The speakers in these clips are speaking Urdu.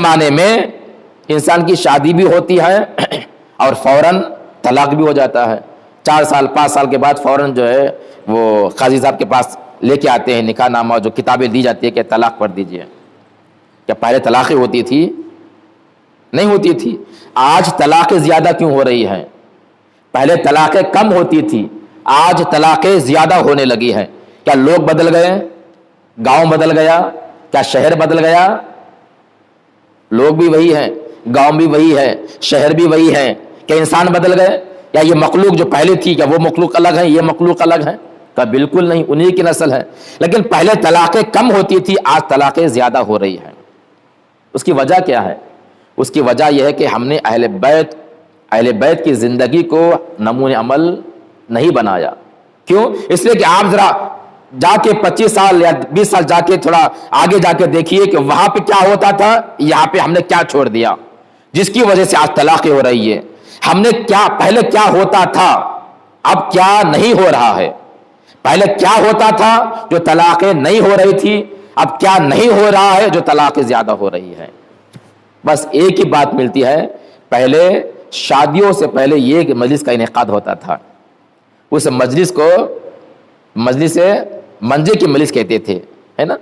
زمانے میں انسان کی شادی بھی ہوتی ہے اور فوراً طلاق بھی ہو جاتا ہے. 4 سال 5 سال کے بعد فوراً جو ہے وہ قاضی صاحب کے پاس لے کے آتے ہیں نکاح نامہ, جو کتابیں دی جاتی ہے کہ طلاق پڑھ دیجئے. کیا پہلے طلاقیں ہوتی تھی؟ نہیں ہوتی تھی. آج طلاقیں زیادہ کیوں ہو رہی ہیں؟ پہلے طلاقیں کم ہوتی تھی, آج طلاقیں زیادہ ہونے لگی ہیں. کیا لوگ بدل گئے؟ گاؤں بدل گیا؟ کیا شہر بدل گیا؟ لوگ بھی وہی ہیں, گاؤں بھی وہی ہے, شہر بھی وہی ہے. کیا انسان بدل گئے؟ یا یہ مخلوق جو پہلے تھی کیا وہ مخلوق الگ ہے, یہ مخلوق الگ ہے؟ کہ بالکل نہیں, انہی کی نسل ہے. لیکن پہلے طلاقیں کم ہوتی تھی, آج طلاقیں زیادہ ہو رہی ہیں. اس کی وجہ کیا ہے؟ اس کی وجہ یہ ہے کہ ہم نے اہل بیت کی زندگی کو نمونہ عمل نہیں بنایا. کیوں؟ اس لیے کہ آپ ذرا جا کے 25 سال یا 20 سال جا کے تھوڑا آگے جا کے دیکھیے کہ وہاں پہ کیا ہوتا تھا, یہاں پہ ہم نے کیا چھوڑ دیا جس کی وجہ سے آج طلاقیں ہو رہی ہے. ہم نے کیا پہلے کیا ہوتا تھا, اب کیا نہیں ہو رہا ہے. پہلے کیا ہوتا تھا جو طلاقیں نہیں ہو رہی تھی, اب کیا نہیں ہو رہا ہے جو طلاقیں زیادہ ہو رہی ہے. بس ایک ہی بات ملتی ہے, پہلے شادیوں سے پہلے یہ مجلس کا انعقاد ہوتا تھا. اس مجلس کو منجے کی مجلس کہتے تھے, ہے نا.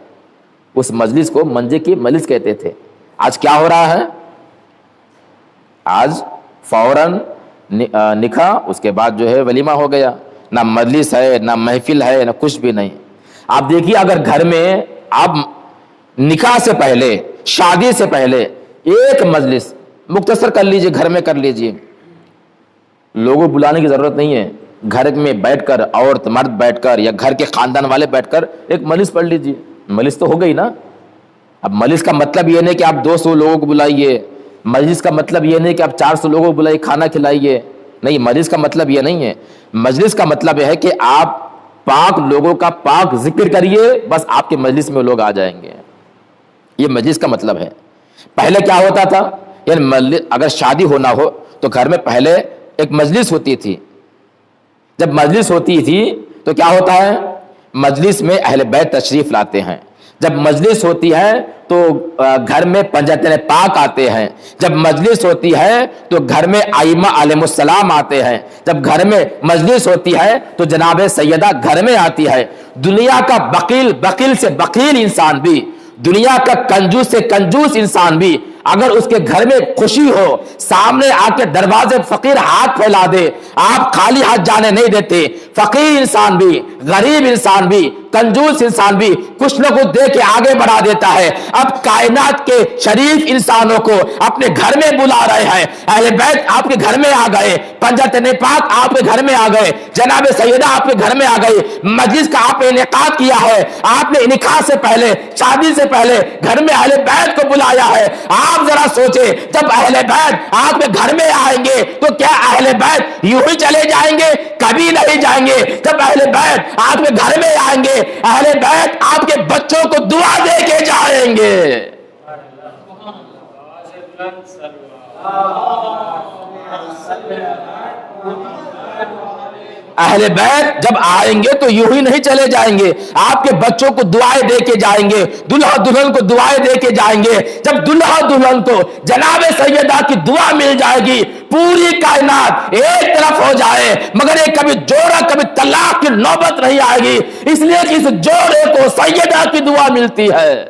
اس مجلس کو منجے کی مجلس کہتے تھے. آج کیا ہو رہا ہے؟ آج فوراً نکاح, اس کے بعد جو ہے ولیمہ ہو گیا. نہ مجلس ہے, نہ محفل ہے, نہ کچھ بھی نہیں. آپ دیکھیے اگر گھر میں آپ نکاح سے پہلے, شادی سے پہلے ایک مجلس مختصر کر لیجئے, گھر میں کر لیجئے, لوگوں بلانے کی ضرورت نہیں ہے. گھر میں بیٹھ کر, عورت مرد بیٹھ کر یا گھر کے خاندان والے بیٹھ کر ایک مجلس پڑھ لیجئے. مجلس تو ہو گئی نا. اب مجلس کا مطلب یہ نہیں کہ آپ 200 لوگوں کو بلائیے, مجلس کا مطلب یہ نہیں کہ آپ 400 لوگوں کو بلائیے, کھانا کھلائیے. نہیں, مجلس کا مطلب یہ نہیں ہے. مجلس کا مطلب یہ ہے کہ آپ پاک لوگوں کا پاک ذکر کریے, بس آپ کے مجلس میں لوگ آ جائیں گے. یہ مجلس کا مطلب ہے. پہلے کیا ہوتا تھا, یعنی اگر شادی ہونا ہو تو گھر میں پہلے ایک مجلس ہوتی تھی. جب مجلس ہوتی تھی تو کیا ہوتا ہے, مجلس میں اہل بیت تشریف لاتے ہیں. جب مجلس ہوتی ہے تو گھر میں پنجتن پاک آتے ہیں. جب مجلس ہوتی ہے تو گھر میں ائمہ علیہم السلام آتے ہیں. جب گھر میں مجلس ہوتی ہے تو جناب سیدہ گھر میں آتی ہے. دنیا کا بخیل سے بخیل انسان بھی, دنیا کا کنجوس سے کنجوس انسان بھی, اگر اس کے گھر میں خوشی ہو, سامنے آ کے دروازے فقیر ہاتھ پھیلا دے, آپ خالی ہاتھ جانے نہیں دیتے. فقیر انسان بھی, غریب انسان بھی, کنجوس انسان بھی کچھ نہ کچھ دے کے آگے بڑھا دیتا ہے. اب کائنات کے شریف انسانوں کو اپنے گھر میں بلا رہے ہیں. اہل بیت آپ کے گھر میں آ گئے, پنجتن پاک آپ کے گھر میں آ گئے, جناب سیدہ آپ کے گھر میں آ گئی. مجلس کا آپ نے انعقاد کیا ہے, آپ نے نکاح سے پہلے, شادی سے پہلے گھر میں اہل بیت کو بلایا ہے. آپ ذرا سوچیں, جب اہل بیت آپ کے گھر میں آئیں گے تو کیا اہل بیت یوں ہی چلے جائیں گے؟ کبھی نہیں جائیں گے. جب اہل بیت آپ کے گھر میں آئیں گے, اہل بیت آپ کے بچوں کو دعا دے کے جائیں گے. اہل بیت جب آئیں گے تو یوں ہی نہیں چلے جائیں گے, آپ کے بچوں کو دعائیں دے کے جائیں گے, دلہا دلہن کو دعائیں دے کے جائیں گے. جب دلہا دلہن کو جناب سیدہ کی دعا مل جائے گی, پوری کائنات ایک طرف ہو جائے, مگر یہ کبھی جوڑا کبھی طلاق کی نوبت نہیں آئے گی, اس لیے کہ اس جوڑے کو سیدہ کی دعا ملتی ہے.